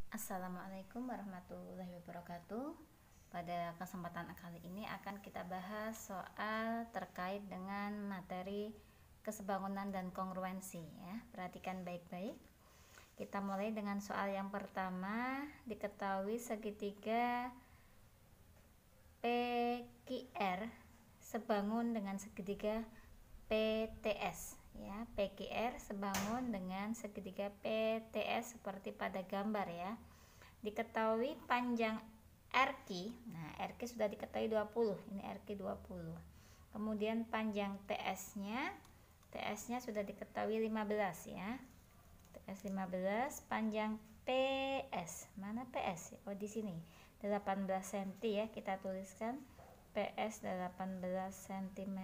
Assalamualaikum warahmatullahi wabarakatuh. Pada kesempatan kali ini akan kita bahas soal terkait dengan materi kesebangunan dan kongruensi ya. Perhatikan baik-baik. Kita mulai dengan soal yang pertama. Diketahui segitiga PQR sebangun dengan segitiga PTS ya. PQR sebangun dengan segitiga PTS seperti pada gambar ya. Diketahui panjang RQ. Nah, RQ sudah diketahui 20. Ini RQ 20. Kemudian panjang TS-nya sudah diketahui 15 ya. TS 15, panjang PS. Mana PS? Oh, di sini. 18 cm ya, kita tuliskan PS 18 cm.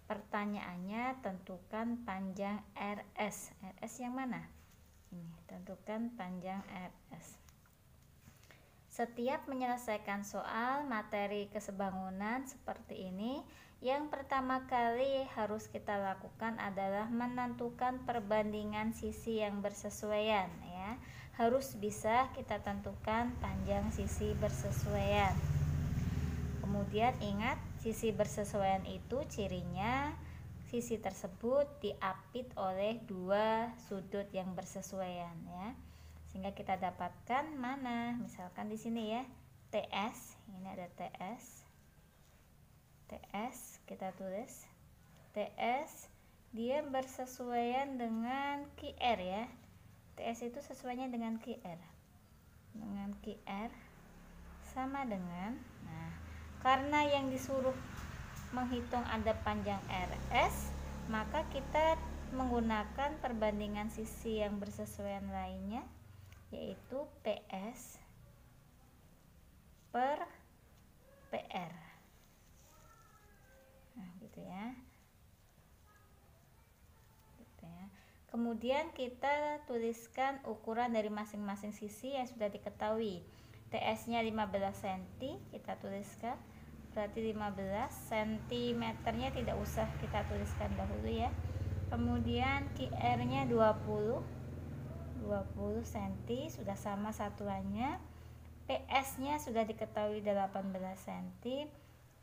Pertanyaannya, tentukan panjang RS. RS yang mana? Ini, tentukan panjang RS. Setiap menyelesaikan soal materi kesebangunan seperti ini, yang pertama kali harus kita lakukan adalah menentukan perbandingan sisi yang bersesuaian ya. Harus bisa kita tentukan panjang sisi bersesuaian. Kemudian ingat, sisi bersesuaian itu cirinya sisi tersebut diapit oleh dua sudut yang bersesuaian ya. Sehingga kita dapatkan mana? Misalkan di sini ya, TS, ini ada TS. TS kita tulis. TS dia bersesuaian dengan QR ya. TS itu sesuainya dengan QR. Dengan QR sama dengan, nah, karena yang disuruh menghitung ada panjang RS, maka kita menggunakan perbandingan sisi yang bersesuaian lainnya, yaitu PS per PR. Nah, gitu ya. Kemudian kita tuliskan ukuran dari masing-masing sisi yang sudah diketahui. TS-nya 15 cm, kita tuliskan. Berarti 15 cm-nya tidak usah kita tuliskan dahulu ya. Kemudian QR-nya 20 cm, sudah sama satuannya. PS-nya sudah diketahui 18 cm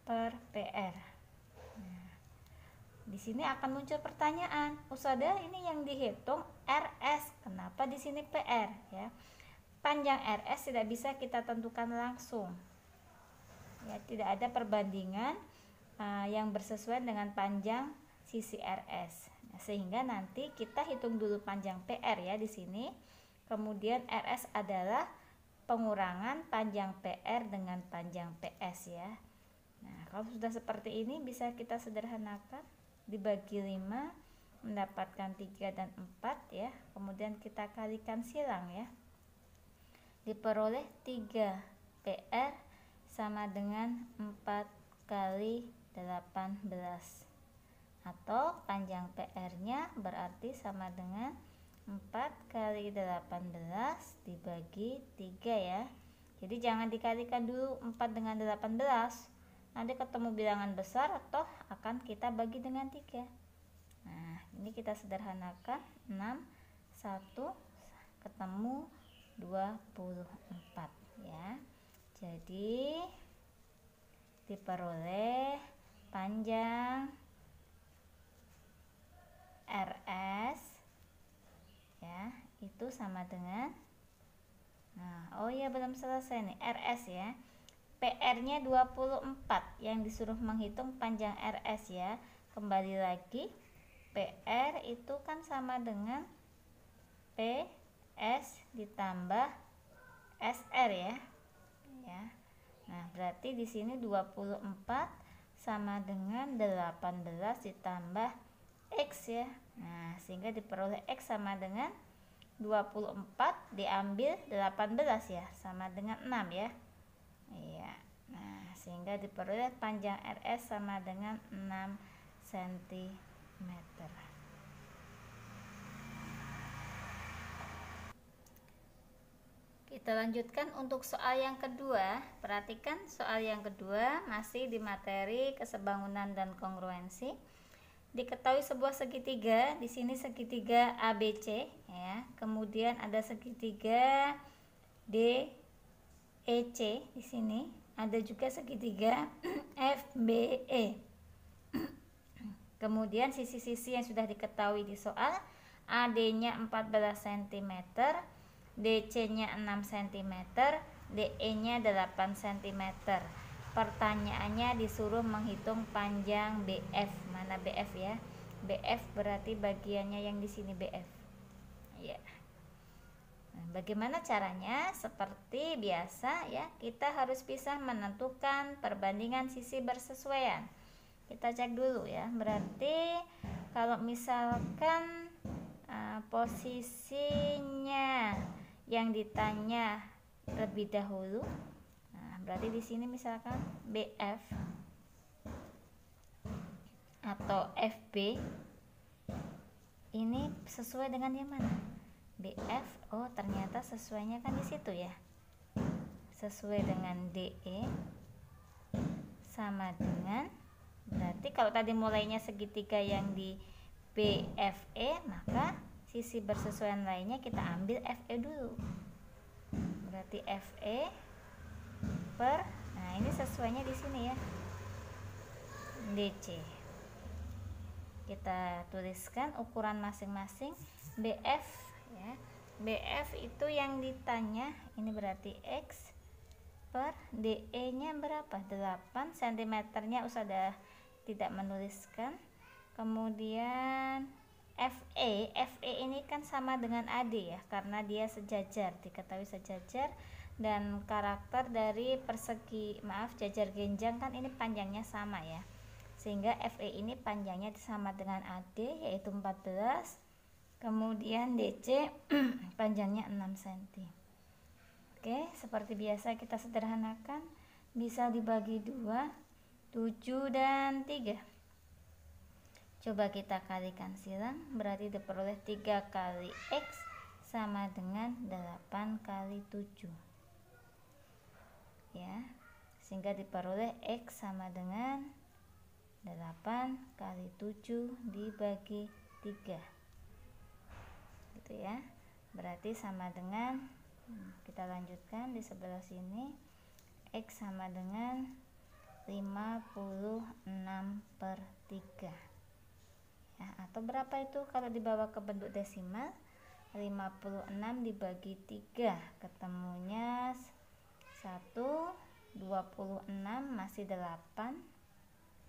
per PR. Di sini akan muncul pertanyaan, Ustazah, ini yang dihitung RS, kenapa di sini PR ya? Panjang RS tidak bisa kita tentukan langsung. Ya, tidak ada perbandingan yang bersesuaian dengan panjang sisi RS. Nah, sehingga nanti kita hitung dulu panjang PR ya di sini. Kemudian RS adalah pengurangan panjang PR dengan panjang PS ya. Nah, kalau sudah seperti ini bisa kita sederhanakan, dibagi 5 mendapatkan 3 dan 4 ya. Kemudian kita kalikan silang ya. Diperoleh 3 PR sama dengan 4 kali 18, atau panjang PR-nya berarti sama dengan 4 kali 18 dibagi 3 ya. Jadi jangan dikalikan dulu 4 dengan 18, nanti ketemu bilangan besar atau akan kita bagi dengan 3. Nah, ini kita sederhanakan, 6 1 ketemu 24 ya. Jadi diperoleh panjang RS ya, itu sama dengan, nah, oh ya, belum selesai nih, RS ya. PR-nya 24, yang disuruh menghitung panjang RS ya. Kembali lagi, PR itu kan sama dengan PS ditambah SR ya. Nah, berarti di sini 24 sama dengan 18 ditambah X ya. Nah, sehingga diperoleh X sama dengan 24 diambil 18 ya, sama dengan 6 ya. Iya. Nah, sehingga diperoleh panjang RS sama dengan 6 cm. Kita lanjutkan untuk soal yang kedua. Perhatikan soal yang kedua, masih di materi kesebangunan dan kongruensi. diketahui sebuah segitiga, di sini segitiga ABC ya. Kemudian ada segitiga DEC di sini. Ada juga segitiga FBE. Kemudian sisi-sisi yang sudah diketahui di soal, AD-nya 14 cm, DC-nya 6 cm, DE-nya 8 cm. Pertanyaannya disuruh menghitung panjang BF. Mana BF ya? BF berarti bagiannya yang di sini BF. Ya. Nah, bagaimana caranya? Seperti biasa ya, kita harus bisa menentukan perbandingan sisi bersesuaian. Kita cek dulu ya. Berarti kalau misalkan posisinya yang ditanya lebih dahulu, nah berarti di sini misalkan BF atau FB ini sesuai dengan yang mana? BF, oh ternyata sesuainya kan di situ ya, sesuai dengan DE sama dengan, berarti kalau tadi mulainya segitiga yang di BFE, maka sisi bersesuaian lainnya kita ambil FE dulu. Berarti FE per, nah ini sesuainya di sini ya, DC. Kita tuliskan ukuran masing-masing. BF ya, BF itu yang ditanya, ini berarti X per DE nya berapa? 8 cm nya usah tidak menuliskan. Kemudian FE ini kan sama dengan AD ya, karena dia sejajar, diketahui sejajar, dan karakter dari jajar genjang kan ini panjangnya sama ya, sehingga FE ini panjangnya sama dengan AD yaitu 14. Kemudian DC panjangnya 6 cm. Oke, seperti biasa kita sederhanakan, bisa dibagi 2, 7 dan 3. Coba kita kalikan silang, berarti diperoleh 3 kali X sama dengan 8 kali 7 ya, sehingga diperoleh X sama dengan 8 kali 7 dibagi 3 gitu ya. Berarti sama dengan, kita lanjutkan di sebelah sini, X sama dengan 56/3 ya, atau berapa itu kalau dibawa ke bentuk desimal? 56 dibagi 3 ketemunya 1, 26 masih 8,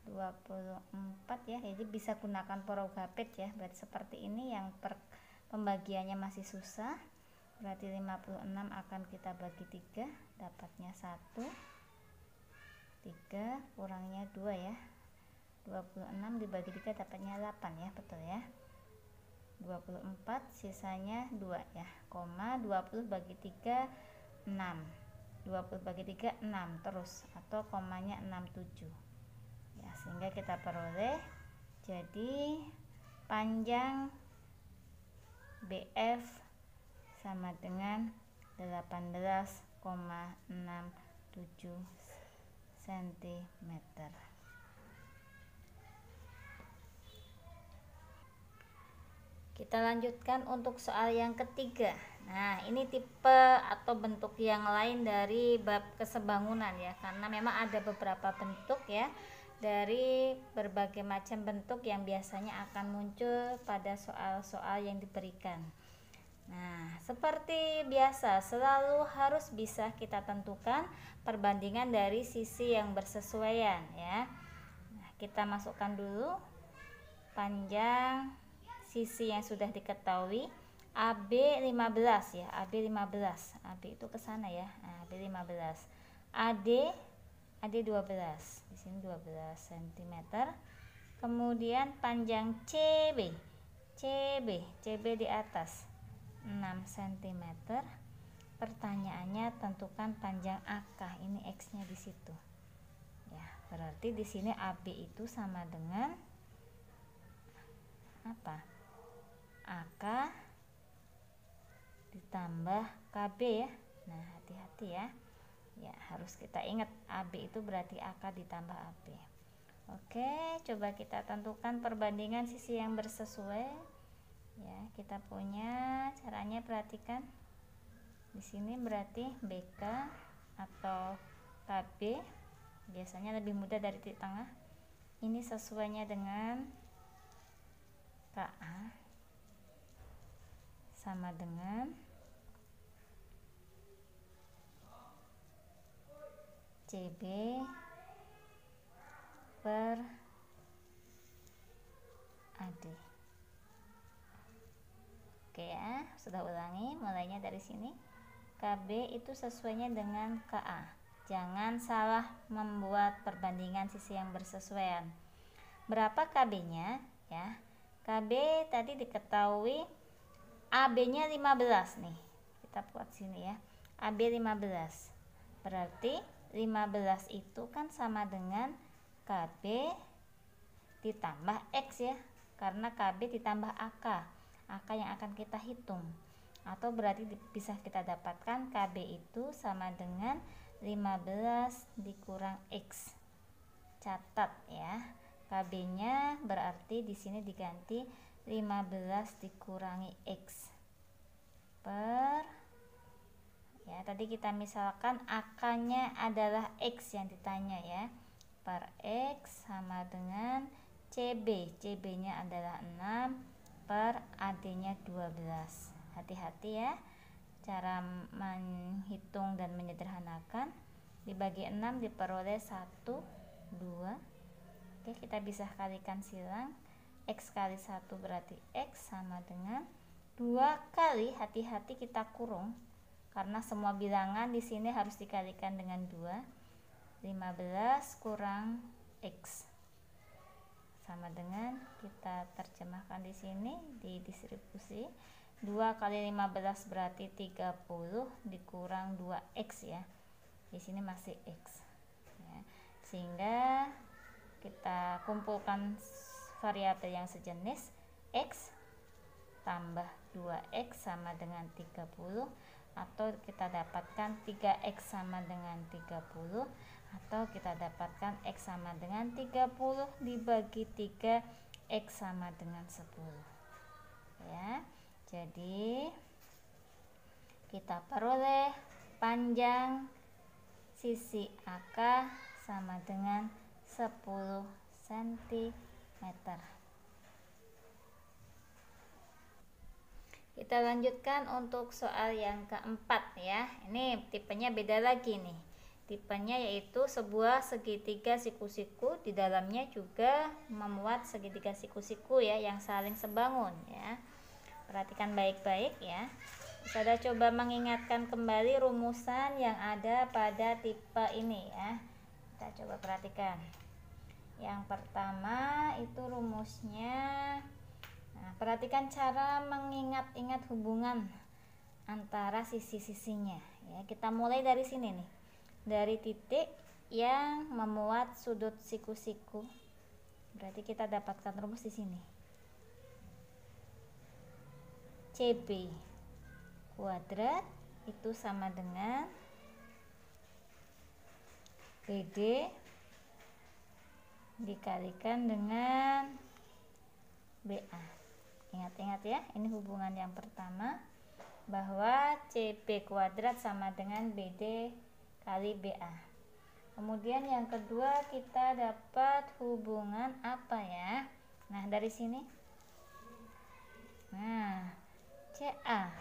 24 ya, jadi bisa gunakan porogapit ya. Berarti seperti ini, yang pembagiannya masih susah, berarti 56 akan kita bagi 3, dapatnya 1, 3 kurangnya 2 ya, 26 dibagi 3 dapatnya 8 ya, betul ya. 24 sisanya 2 ya, koma 20 bagi 3 6, 20 bagi 3 6 terus, atau komanya 67 ya, sehingga kita peroleh jadi panjang BF sama dengan 18,67 cm. Kita lanjutkan untuk soal yang ketiga. Nah, ini tipe atau bentuk yang lain dari bab kesebangunan ya, karena memang ada beberapa bentuk ya, dari berbagai macam bentuk yang biasanya akan muncul pada soal-soal yang diberikan. Nah, seperti biasa selalu harus bisa kita tentukan perbandingan dari sisi yang bersesuaian ya. Nah, kita masukkan dulu panjang sisi yang sudah diketahui, AB 15 ya, AB 15, AB itu ke sana ya. Nah, AB 15, AD 12, di sini 12 cm. Kemudian panjang CB di atas 6 cm. Pertanyaannya tentukan panjang AK, ini X-nya di situ. Ya, berarti di sini AB itu sama dengan apa? AK ditambah KB ya. Nah, hati-hati ya. Ya, harus kita ingat AB itu berarti AK ditambah AB. Oke, coba kita tentukan perbandingan sisi yang bersesuai. Ya, kita punya caranya, perhatikan. Di sini berarti BK atau KB biasanya lebih mudah dari titik tengah. Ini sesuainya dengan KA sama dengan CB per AD. Oke ya, sudah ulangi, mulainya dari sini. KB itu sesuainya dengan KA. Jangan salah membuat perbandingan sisi yang bersesuaian. Berapa KB-nya ya? KB tadi diketahui AB-nya 15 nih. Kita buat sini ya. AB 15. Berarti 15 itu kan sama dengan KB ditambah X ya. Karena KB ditambah AK. AK yang akan kita hitung. Atau berarti bisa kita dapatkan KB itu sama dengan 15 dikurang X. Catat ya. KB-nya berarti di sini diganti 15 dikurangi X per, ya tadi kita misalkan AK-nya adalah X yang ditanya ya, per X sama dengan CB. CB-nya adalah 6 per AD-nya 12. Hati-hati ya cara menghitung dan menyederhanakan. Dibagi 6 diperoleh 1, 2. Oke, kita bisa kalikan silang. X kali 1 berarti X sama dengan 2 kali, hati-hati kita kurung karena semua bilangan di sini harus dikalikan dengan 2. 15 kurang X sama dengan, kita terjemahkan di sini di distribusi 2 kali 15 berarti 30 dikurang 2X ya. Di sini masih X ya. Sehingga kita kumpulkan variabel yang sejenis, X tambah 2X sama dengan 30, atau kita dapatkan 3X sama dengan 30, atau kita dapatkan X sama dengan 30 dibagi 3, X sama dengan 10 ya. Jadi kita peroleh panjang sisi AK sama dengan 10 cm. Kita lanjutkan untuk soal yang keempat ya. Ini tipenya beda lagi nih. Tipenya yaitu sebuah segitiga siku-siku, di dalamnya juga memuat segitiga siku-siku ya yang saling sebangun ya. Perhatikan baik-baik ya. Saudara coba mengingatkan kembali rumusan yang ada pada tipe ini ya. Kita coba perhatikan. Yang pertama itu rumusnya. Nah, perhatikan cara mengingat-ingat hubungan antara sisi-sisinya ya. Kita mulai dari sini nih. Dari titik yang memuat sudut siku-siku. Berarti kita dapatkan rumus di sini. CB kuadrat itu sama dengan BD dikalikan dengan BA. Ingat-ingat ya, ini hubungan yang pertama, bahwa CB kuadrat sama dengan BD kali BA. Kemudian yang kedua kita dapat hubungan apa ya? Nah, dari sini. Nah, CA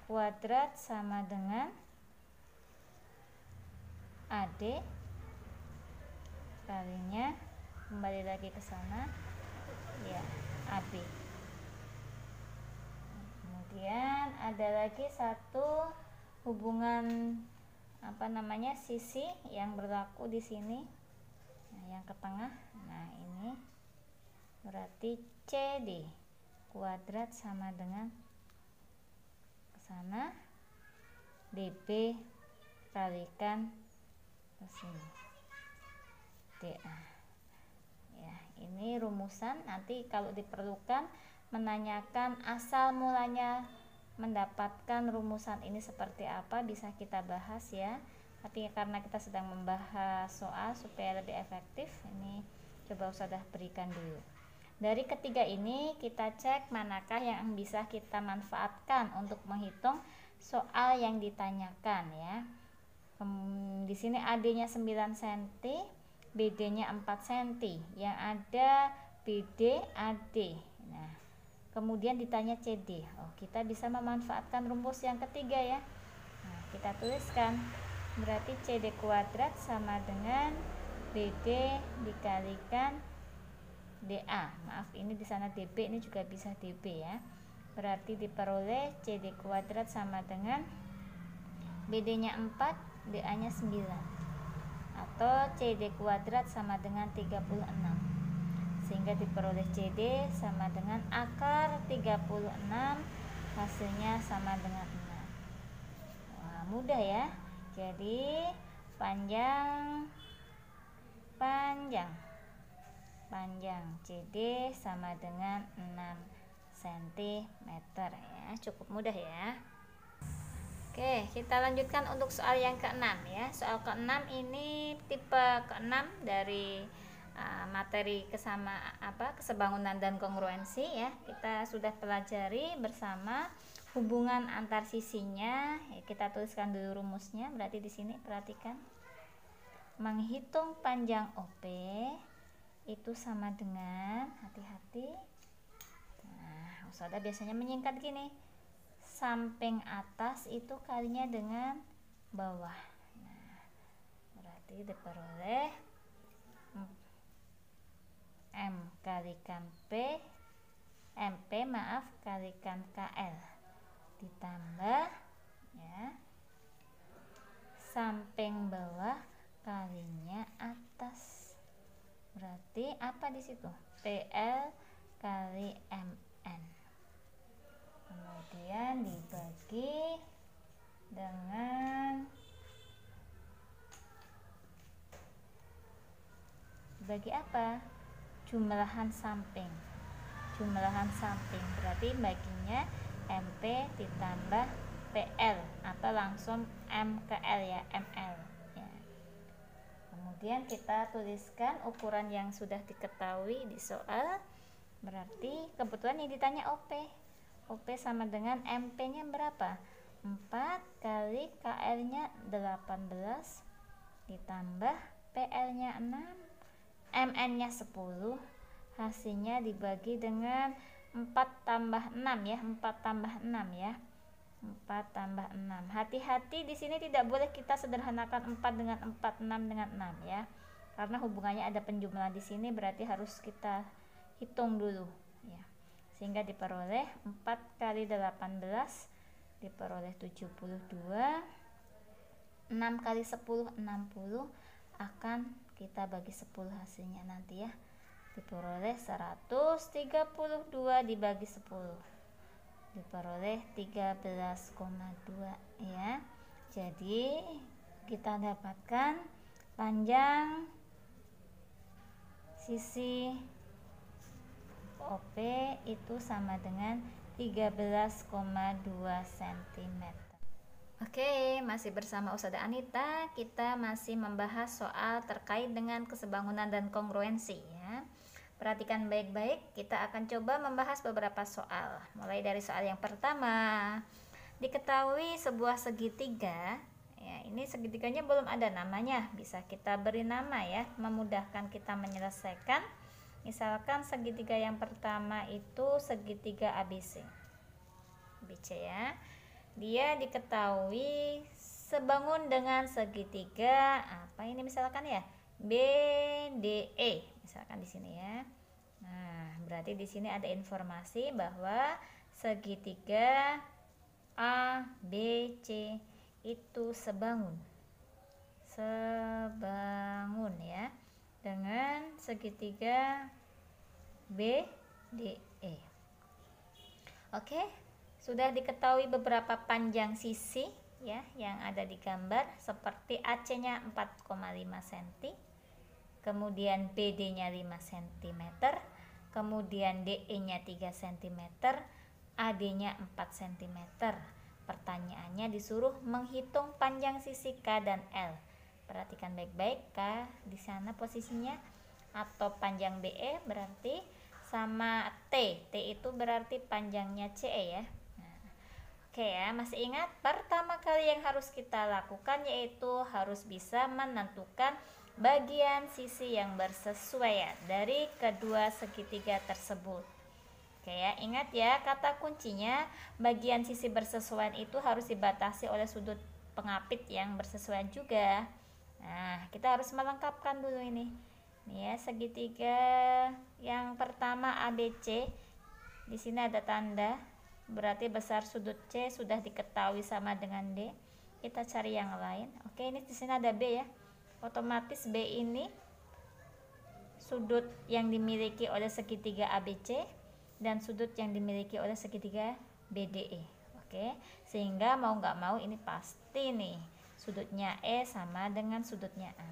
kuadrat sama dengan AD kalinya, kembali lagi ke sana ya, AB. Kemudian ada lagi satu hubungan sisi yang berlaku di sini. Nah, yang ke tengah. Nah, ini berarti CD kuadrat sama dengan ke sana DB kalikan ke sini DA. Ya, ini rumusan. Nanti kalau diperlukan menanyakan asal mulanya mendapatkan rumusan ini seperti apa, bisa kita bahas ya. Tapi karena kita sedang membahas soal supaya lebih efektif, ini Coba Ustazah berikan dulu. Dari ketiga ini kita cek manakah yang bisa kita manfaatkan untuk menghitung soal yang ditanyakan ya. Di sini AD-nya 9 cm, BD-nya 4 cm. Yang ada BD, AD. Nah, kemudian ditanya CD. Kita bisa memanfaatkan rumus yang ketiga ya. Nah, kita tuliskan. Berarti CD kuadrat sama dengan BD dikalikan DA. Maaf, ini di sana DB, ini juga bisa DB ya. Berarti diperoleh CD kuadrat sama dengan BD-nya 4, DA-nya 9. Atau CD kuadrat sama dengan 36. Sehingga diperoleh CD sama dengan akar 36, hasilnya sama dengan 6. Wah, mudah ya. Jadi panjang CD sama dengan 6 cm ya. Cukup mudah ya. Oke, kita lanjutkan untuk soal yang keenam ya. Soal keenam ini tipe keenam dari materi kesebangunan dan kongruensi ya. Kita sudah pelajari bersama hubungan antar sisinya. Ya, kita tuliskan dulu rumusnya. Berarti di sini perhatikan. Menghitung panjang OP itu sama dengan, hati-hati. Nah, Ustazah biasanya menyingkat gini. Samping atas itu kalinya dengan bawah. Nah, berarti diperoleh M kalikan P, MP kalikan KL ditambah ya samping bawah kalinya atas. Berarti apa di situ? PL kali MN. Kemudian dibagi dengan apa? Jumlahan samping. Berarti baginya MP ditambah PL atau langsung M ke L ya, ML ya. Kemudian kita tuliskan ukuran yang sudah diketahui di soal. Berarti kebetulan yang ditanya OP sama dengan MP-nya berapa? 4 kali KL-nya 18 ditambah PL-nya 6, MN-nya 10. Hasilnya dibagi dengan 4 tambah 6 ya, 4 tambah 6 ya. 4 tambah 6. Hati-hati di sini tidak boleh kita sederhanakan 4 dengan 4, 6 dengan 6 ya. Karena hubungannya ada penjumlahan di sini, berarti harus kita hitung dulu ya. Sehingga diperoleh 4 kali 18 diperoleh 72. 6 kali 10 60, akan kita bagi 10 hasilnya nanti ya. Diperoleh 132 dibagi 10. Diperoleh 13,2 ya. Jadi kita dapatkan panjang sisi OP itu sama dengan 13,2 cm. Oke, masih bersama Ustazah Anita. Kita masih membahas soal terkait dengan kesebangunan dan kongruensi ya. Perhatikan baik-baik, kita akan coba membahas beberapa soal. Mulai dari soal yang pertama. Diketahui sebuah segitiga, ya, ini segitiganya belum ada namanya, bisa kita beri nama ya, memudahkan kita menyelesaikan. Misalkan segitiga yang pertama itu segitiga ABC. ABC ya. Dia diketahui sebangun dengan segitiga apa ini misalkan ya? BDE misalkan di sini ya. Nah, berarti di sini ada informasi bahwa segitiga ABC itu sebangun ya dengan segitiga BDE. Oke, sudah diketahui beberapa panjang sisi ya yang ada di gambar, seperti AC-nya 4,5 cm, kemudian BD-nya 5 cm, kemudian DE-nya 3 cm, AD-nya 4 cm. Pertanyaannya disuruh menghitung panjang sisi K dan L. Perhatikan baik-baik, K di sana posisinya atau panjang BE berarti sama T. T itu berarti panjangnya CE ya. Oke ya, masih ingat? Pertama kali yang harus kita lakukan yaitu harus bisa menentukan bagian sisi yang bersesuaian dari kedua segitiga tersebut. Oke ya, ingat ya, kata kuncinya bagian sisi bersesuaian itu harus dibatasi oleh sudut pengapit yang bersesuaian juga. Nah, kita harus melengkapkan dulu ini. Nih ya, segitiga yang pertama ABC. Di sini ada tanda berarti besar sudut C sudah diketahui sama dengan D. Kita cari yang lain. Oke, ini di sini ada B ya. Otomatis B ini sudut yang dimiliki oleh segitiga ABC dan sudut yang dimiliki oleh segitiga BDE. Oke, sehingga mau nggak mau ini pasti nih sudutnya E sama dengan sudutnya A.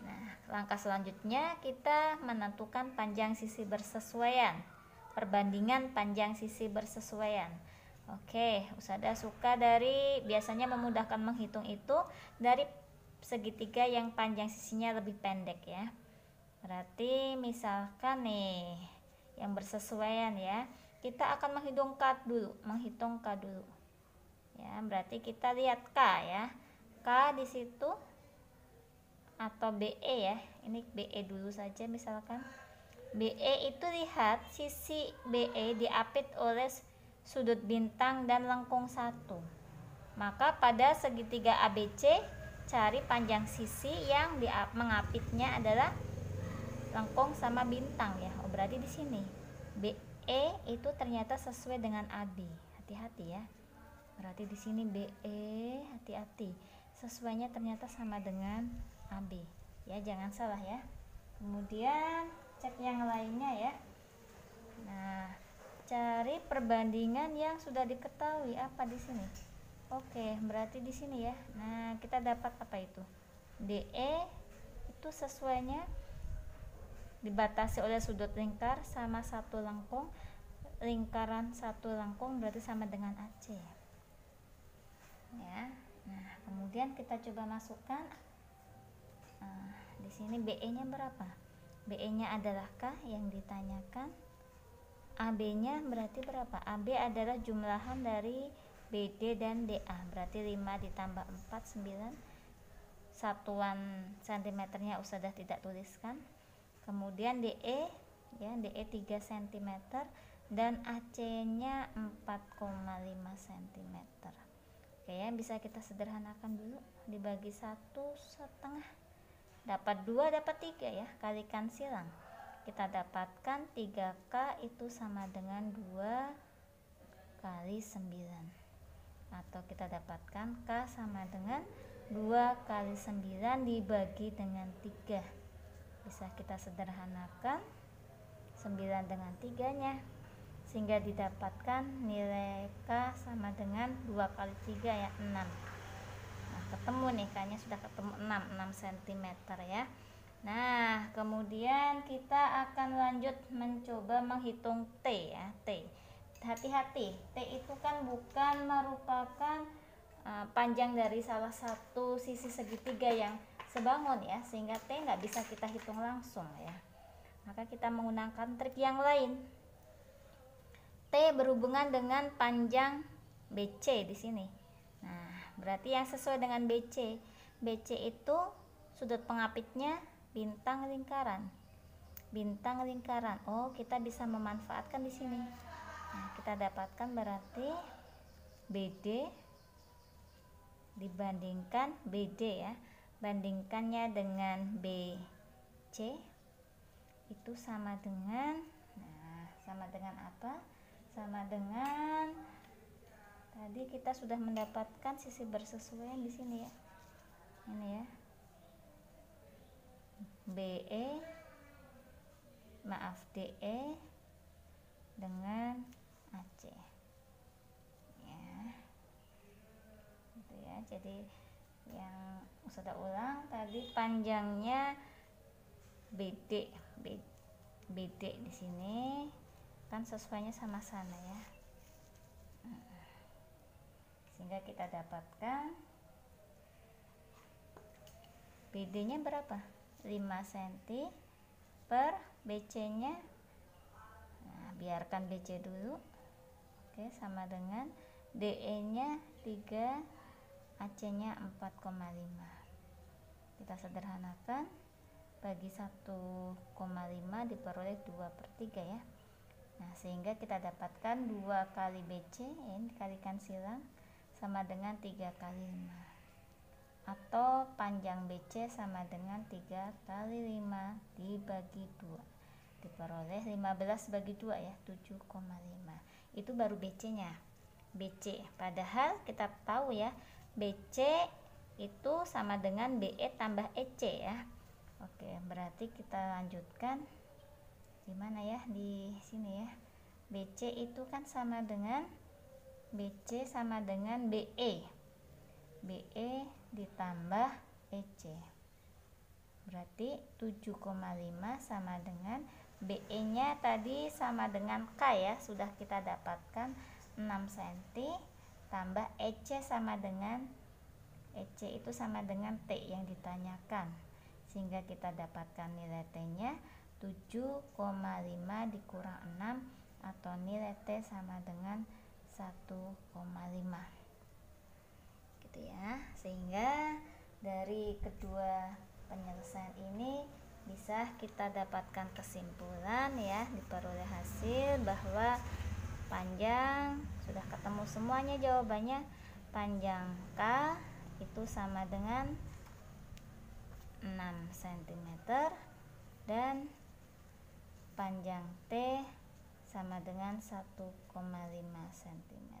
Nah, langkah selanjutnya kita menentukan panjang sisi bersesuaian. Perbandingan panjang sisi bersesuaian. Oke, Usada suka dari biasanya memudahkan menghitung itu dari segitiga yang panjang sisinya lebih pendek ya. Berarti misalkan nih yang bersesuaian ya, kita akan menghitung K dulu, ya. Berarti kita lihat K ya, K di situ atau BE ya. Ini BE dulu saja misalkan. BE itu lihat sisi BE diapit oleh sudut bintang dan lengkung 1. Maka pada segitiga ABC cari panjang sisi yang mengapitnya adalah lengkung sama bintang ya. Oh, berarti di sini BE itu ternyata sesuai dengan AB. Hati-hati ya. Berarti di sini BE, hati-hati. Sesuainya ternyata sama dengan AB. Ya, jangan salah ya. Kemudian cek yang lainnya ya. Nah, cari perbandingan yang sudah diketahui apa di sini. Oke, berarti di sini ya. Nah, kita dapat apa itu? DE itu sesuainya dibatasi oleh sudut lingkar sama satu lengkung. Lingkaran satu lengkung berarti sama dengan AC. Ya. Nah, kemudian kita coba masukkan. Nah, di sini BE-nya berapa? BE-nya adalah K yang ditanyakan. AB-nya berarti berapa? AB adalah jumlahan dari BD dan DA. Berarti 5 ditambah 4, 9. Satuan cm-nya Ustadzah tidak tuliskan. Kemudian DE ya, DE 3 cm dan AC-nya 4,5 cm. Oke ya, bisa kita sederhanakan dulu. Dibagi 1,5. Dapat 2 dapat 3 ya, kalikan silang. Kita dapatkan 3K itu sama dengan 2 kali 9. Atau kita dapatkan K sama dengan 2 kali 9 dibagi dengan 3. Bisa kita sederhanakan 9 dengan 3-nya. Sehingga didapatkan nilai K sama dengan 2 kali 3 ya, 6. Ketemu nih, kayaknya sudah ketemu 6 cm ya. Nah, kemudian kita akan lanjut mencoba menghitung T ya, T. Hati-hati, T itu kan bukan merupakan panjang dari salah satu sisi segitiga yang sebangun ya, sehingga T nggak bisa kita hitung langsung ya. Maka kita menggunakan trik yang lain. T berhubungan dengan panjang BC di sini. Nah, berarti yang sesuai dengan BC. BC itu sudut pengapitnya bintang lingkaran. Bintang lingkaran. Oh, kita bisa memanfaatkan di sini. Nah, kita dapatkan berarti BD dibandingkan BD ya. Bandingkannya dengan BC itu sama dengan, nah, sama dengan apa? Sama dengan tadi kita sudah mendapatkan sisi bersesuaian di sini ya. Ini ya. DE dengan AC. Ya. Gitu ya. Jadi yang sudah ulang tadi panjangnya BD di sini kan sesuainya sama sana ya. Sehingga kita dapatkan BD-nya berapa? 5 cm per BC-nya. Nah, biarkan BC dulu. Oke, sama dengan DE-nya 3, AC-nya 4,5. Kita sederhanakan, bagi 1,5 diperoleh 2/3 ya. Nah, sehingga kita dapatkan 2 kali BC, ini dikalikan silang, sama dengan 3 kali 5. Atau panjang BC sama dengan 3 kali 5 dibagi 2. Diperoleh 15 bagi 2 ya, 7,5. Itu baru BC-nya. BC, padahal kita tahu ya, BC itu sama dengan BE tambah EC ya. Oke, berarti kita lanjutkan di mana ya, di sini ya. BC itu kan sama dengan BC sama dengan BE. BE ditambah EC. Berarti 7,5 sama dengan BE-nya tadi sama dengan K ya, sudah kita dapatkan 6 cm tambah EC sama dengan EC itu sama dengan T yang ditanyakan, sehingga kita dapatkan nilai T-nya 7,5 dikurang 6 atau nilai T sama dengan 1,5 gitu ya. Sehingga dari kedua penyelesaian ini bisa kita dapatkan kesimpulan ya, diperoleh hasil bahwa panjang sudah ketemu semuanya jawabannya. Panjang K itu sama dengan 6 cm dan panjang T sama dengan 1,5 cm.